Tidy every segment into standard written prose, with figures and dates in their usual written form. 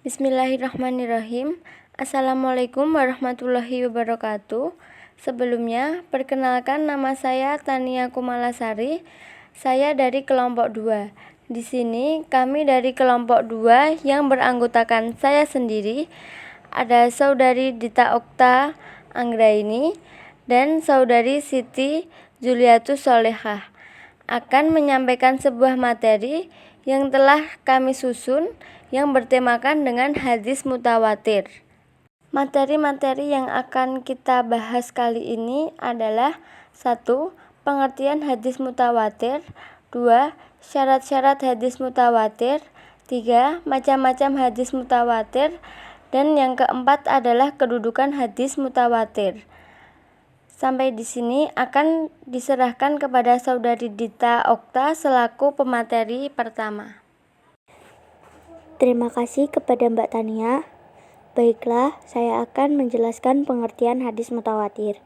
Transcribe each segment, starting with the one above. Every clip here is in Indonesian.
Bismillahirrahmanirrahim. Assalamualaikum warahmatullahi wabarakatuh. Sebelumnya, perkenalkan nama saya Tania Kumalasari. Saya dari kelompok 2. Di sini kami dari kelompok 2 yang beranggotakan saya sendiri, ada saudari Dita Okta Anggraini dan saudari Siti Juliatus Solehah, akan menyampaikan sebuah materi yang telah kami susun yang bertemakan dengan hadis mutawatir. Materi-materi yang akan kita bahas kali ini adalah 1. Pengertian hadis mutawatir, 2. Syarat-syarat hadis mutawatir, 3. Macam-macam hadis mutawatir, dan yang keempat adalah kedudukan hadis mutawatir. Sampai di sini akan diserahkan kepada saudari Dita Okta selaku pemateri pertama. Terima kasih kepada Mbak Tania. Baiklah, saya akan menjelaskan pengertian hadis mutawatir.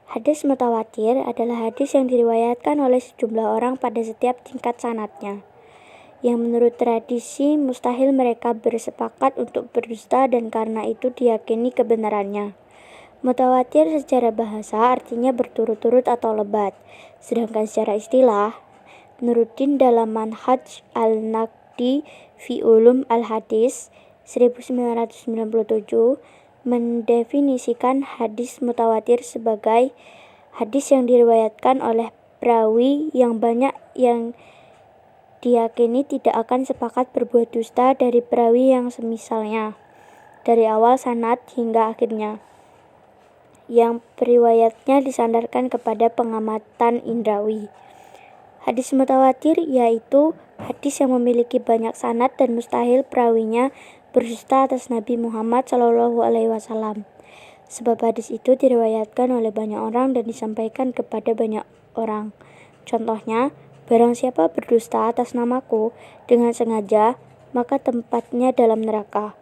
Hadis mutawatir adalah hadis yang diriwayatkan oleh sejumlah orang pada setiap tingkat sanadnya, yang menurut tradisi mustahil mereka bersepakat untuk berdusta dan karena itu diyakini kebenarannya. Mutawatir secara bahasa artinya berturut-turut atau lebat, sedangkan secara istilah, Nuruddin dalam Manhaj al-Naqdi fi Ulum al-Hadis 1997 mendefinisikan hadis mutawatir sebagai hadis yang diriwayatkan oleh perawi yang banyak yang diyakini tidak akan sepakat berbuat dusta dari perawi yang semisalnya, dari awal sanad hingga akhirnya, yang periwayatnya disandarkan kepada pengamatan indrawi. Hadis mutawatir yaitu hadis yang memiliki banyak sanad dan mustahil perawinya berdusta atas Nabi Muhammad SAW. Sebab hadis itu diriwayatkan oleh banyak orang dan disampaikan kepada banyak orang. Contohnya, barang siapa berdusta atas namaku dengan sengaja, maka tempatnya dalam neraka.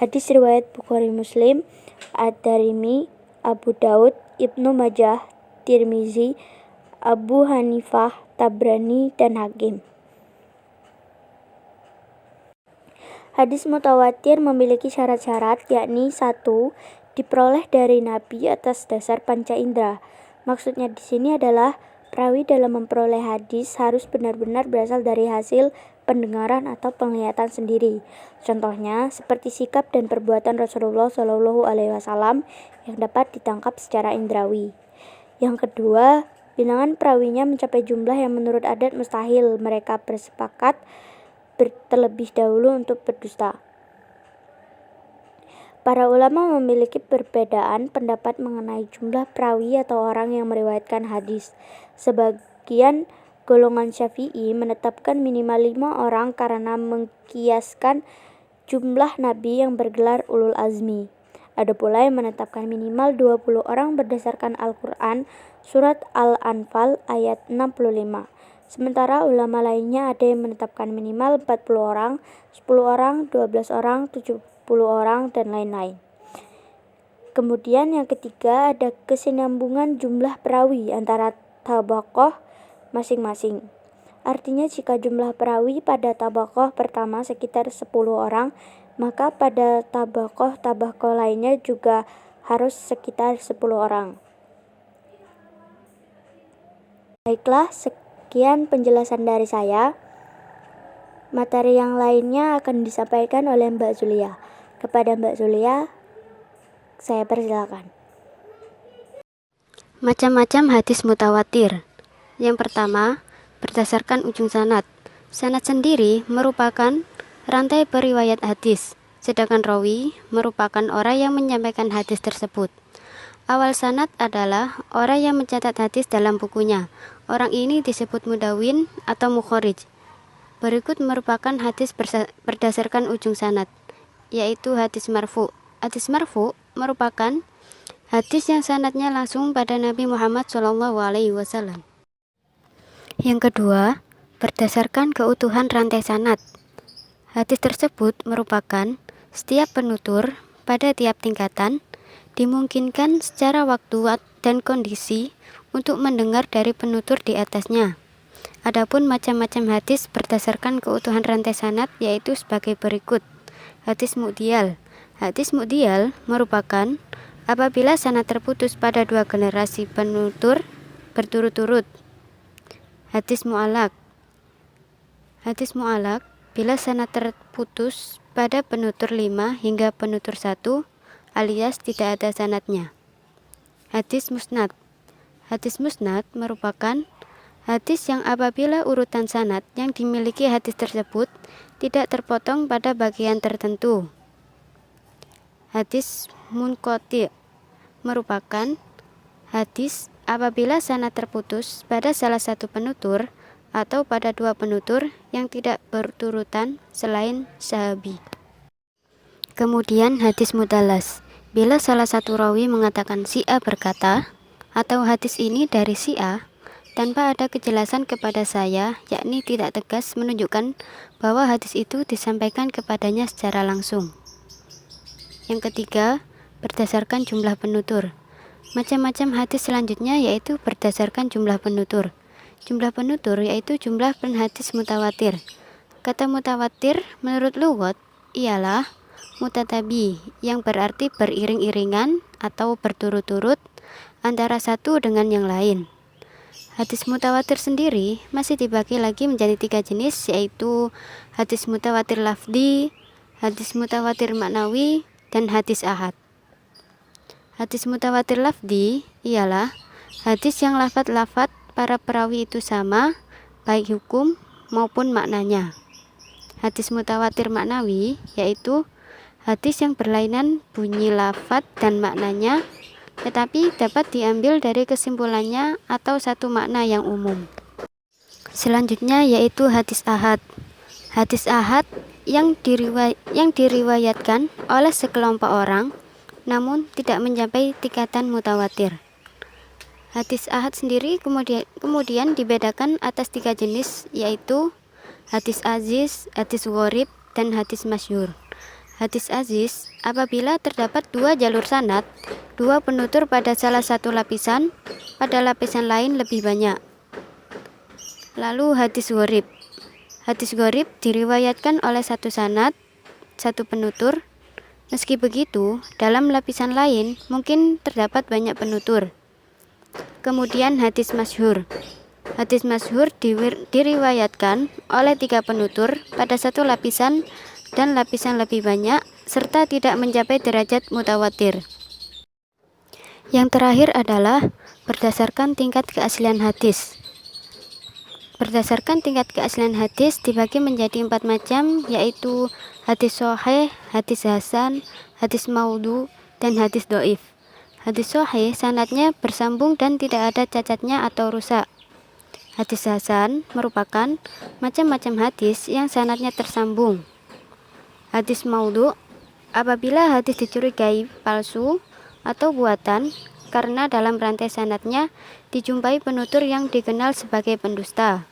Hadis riwayat Bukhari Muslim, Ad-Darimi, Abu Daud, Ibnu Majah, Tirmizi, Abu Hanifah, Tabrani, dan Hakim. Hadis mutawatir memiliki syarat-syarat, yakni 1. Diperoleh dari Nabi atas dasar panca indera. Maksudnya di sini adalah perawi dalam memperoleh hadis harus benar-benar berasal dari hasil pendengaran atau penglihatan sendiri. Contohnya seperti sikap dan perbuatan Rasulullah SAW yang dapat ditangkap secara indrawi. Yang kedua, bilangan perawinya mencapai jumlah yang menurut adat mustahil mereka bersepakat terlebih dahulu untuk berdusta. Para ulama memiliki perbedaan pendapat mengenai jumlah perawi atau orang yang meriwayatkan hadis. Sebagian golongan Syafi'i menetapkan minimal 5 orang karena mengkiaskan jumlah nabi yang bergelar ulul azmi. Ada pula yang menetapkan minimal 20 orang berdasarkan Al-Quran surat Al-Anfal ayat 65. Sementara ulama lainnya ada yang menetapkan minimal 40 orang, 10 orang, 12 orang, 70 orang, dan lain-lain. Kemudian yang ketiga ada kesinambungan jumlah perawi antara tabaqoh masing-masing. Artinya jika jumlah perawi pada tabaqoh pertama sekitar 10 orang, maka pada tabaqoh lainnya juga harus sekitar 10 orang. Baiklah, sekian penjelasan dari saya. Materi yang lainnya akan disampaikan oleh Mbak Zulia. Kepada Mbak Zulia, saya persilakan. Macam-macam hadis mutawatir. Yang pertama, berdasarkan ujung sanad. Sanad sendiri merupakan rantai periwayat hadis, sedangkan rawi merupakan orang yang menyampaikan hadis tersebut. Awal sanad adalah orang yang mencatat hadis dalam bukunya. Orang ini disebut mudawin atau mukharij. Berikut merupakan hadis berdasarkan ujung sanad, yaitu hadis marfu. Hadis marfu merupakan hadis yang sanadnya langsung pada Nabi Muhammad SAW. Yang kedua, berdasarkan keutuhan rantai sanad. Hadis tersebut merupakan setiap penutur pada tiap tingkatan dimungkinkan secara waktu dan kondisi untuk mendengar dari penutur di atasnya. Adapun macam-macam hadis berdasarkan keutuhan rantai sanad yaitu sebagai berikut. Hadis mu'diyal. Hadis mu'diyal merupakan apabila sanad terputus pada 2 generasi penutur berturut-turut. Hadis mu'alaq. Hadis mu'alaq bila sanad terputus pada penutur 5 hingga penutur 1 alias tidak ada sanadnya. Hadis musnad. Hadis musnad merupakan hadis yang apabila urutan sanad yang dimiliki hadis tersebut tidak terpotong pada bagian tertentu. Hadis munqati merupakan hadis apabila sanad terputus pada salah satu penutur atau pada 2 penutur yang tidak berturutan selain sahabi. Kemudian hadis mutalas, bila salah satu rawi mengatakan si A berkata, atau hadis ini dari si A, tanpa ada kejelasan kepada saya, yakni tidak tegas menunjukkan bahwa hadis itu disampaikan kepadanya secara langsung. Yang ketiga, berdasarkan jumlah penutur. Macam-macam hadis selanjutnya yaitu berdasarkan jumlah penutur. Jumlah penutur yaitu jumlah penhadis mutawatir. Kata mutawatir menurut lugat ialah mutatabi, yang berarti beriring-iringan atau berturut-turut antara satu dengan yang lain. Hadis mutawatir sendiri masih dibagi lagi menjadi 3 jenis, yaitu hadis mutawatir lafzi, hadis mutawatir maknawi, dan hadis ahad. Hadis mutawatir lafzi ialah hadis yang lafaz-lafaz para perawi itu sama, baik hukum maupun maknanya. Hadis mutawatir maknawi yaitu hadis yang berlainan bunyi lafaz dan maknanya, tetapi dapat diambil dari kesimpulannya atau satu makna yang umum. Selanjutnya yaitu hadis ahad. Hadis ahad yang diriwayatkan oleh sekelompok orang namun tidak mencapai tingkatan mutawatir. Hadis ahad sendiri kemudian dibedakan atas 3 jenis, yaitu hadis aziz, hadis gharib, dan hadis masyhur. Hadis aziz apabila terdapat 2 jalur sanad, 2 penutur pada salah satu lapisan, pada lapisan lain lebih banyak. Lalu hadis gharib. Hadis gharib diriwayatkan oleh satu sanad, 1 penutur. Meski begitu, dalam lapisan lain mungkin terdapat banyak penutur. Kemudian hadis masyhur. Hadis masyhur diriwayatkan oleh 3 penutur pada satu lapisan dan lapisan lebih banyak, serta tidak mencapai derajat mutawatir. Yang terakhir adalah berdasarkan tingkat keaslian hadis. Berdasarkan tingkat keaslian hadis dibagi menjadi 4 macam, yaitu hadis sahih, hadis hasan, hadis maudhu, dan hadis dhaif. Hadis sahih sanadnya bersambung dan tidak ada cacatnya atau rusak. Hadis hasan merupakan macam-macam hadis yang sanadnya tersambung. Hadis maudhu apabila hadis dicurigai palsu atau buatan karena dalam rantai sanadnya dijumpai penutur yang dikenal sebagai pendusta.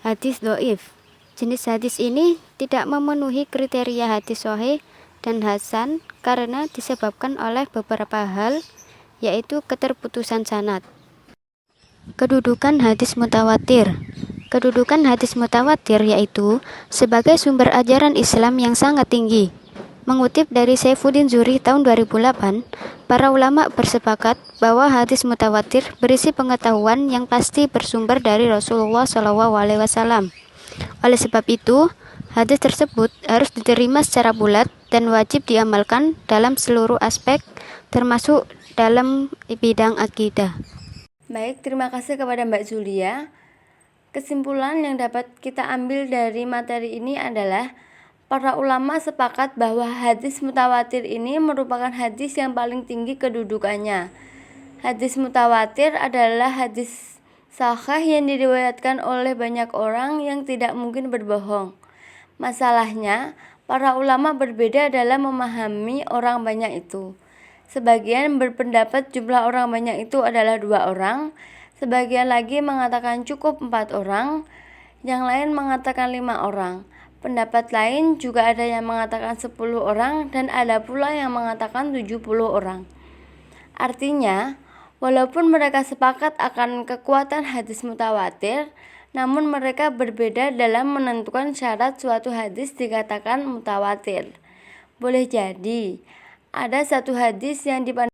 Hadis dhaif. Jenis hadis ini tidak memenuhi kriteria hadis sahih dan hasan karena disebabkan oleh beberapa hal, yaitu keterputusan sanad. Kedudukan hadis mutawatir. Kedudukan hadis mutawatir yaitu sebagai sumber ajaran Islam yang sangat tinggi. Mengutip dari Saifuddin Zuri tahun 2008, para ulama bersepakat bahwa hadis mutawatir berisi pengetahuan yang pasti bersumber dari Rasulullah SAW. Oleh sebab itu, hadis tersebut harus diterima secara bulat dan wajib diamalkan dalam seluruh aspek, termasuk dalam bidang akidah. Baik, terima kasih kepada Mbak Julia. Kesimpulan yang dapat kita ambil dari materi ini adalah para ulama sepakat bahwa hadis mutawatir ini merupakan hadis yang paling tinggi kedudukannya. Hadis mutawatir adalah hadis sahih yang diriwayatkan oleh banyak orang yang tidak mungkin berbohong. Masalahnya, para ulama berbeda dalam memahami orang banyak itu. Sebagian berpendapat jumlah orang banyak itu adalah 2 orang, sebagian lagi mengatakan cukup 4 orang, yang lain mengatakan 5 orang. Pendapat lain juga ada yang mengatakan 10 orang dan ada pula yang mengatakan 70 orang. Artinya, walaupun mereka sepakat akan kekuatan hadis mutawatir, namun mereka berbeda dalam menentukan syarat suatu hadis dikatakan mutawatir. Boleh jadi ada satu hadis yang dipandang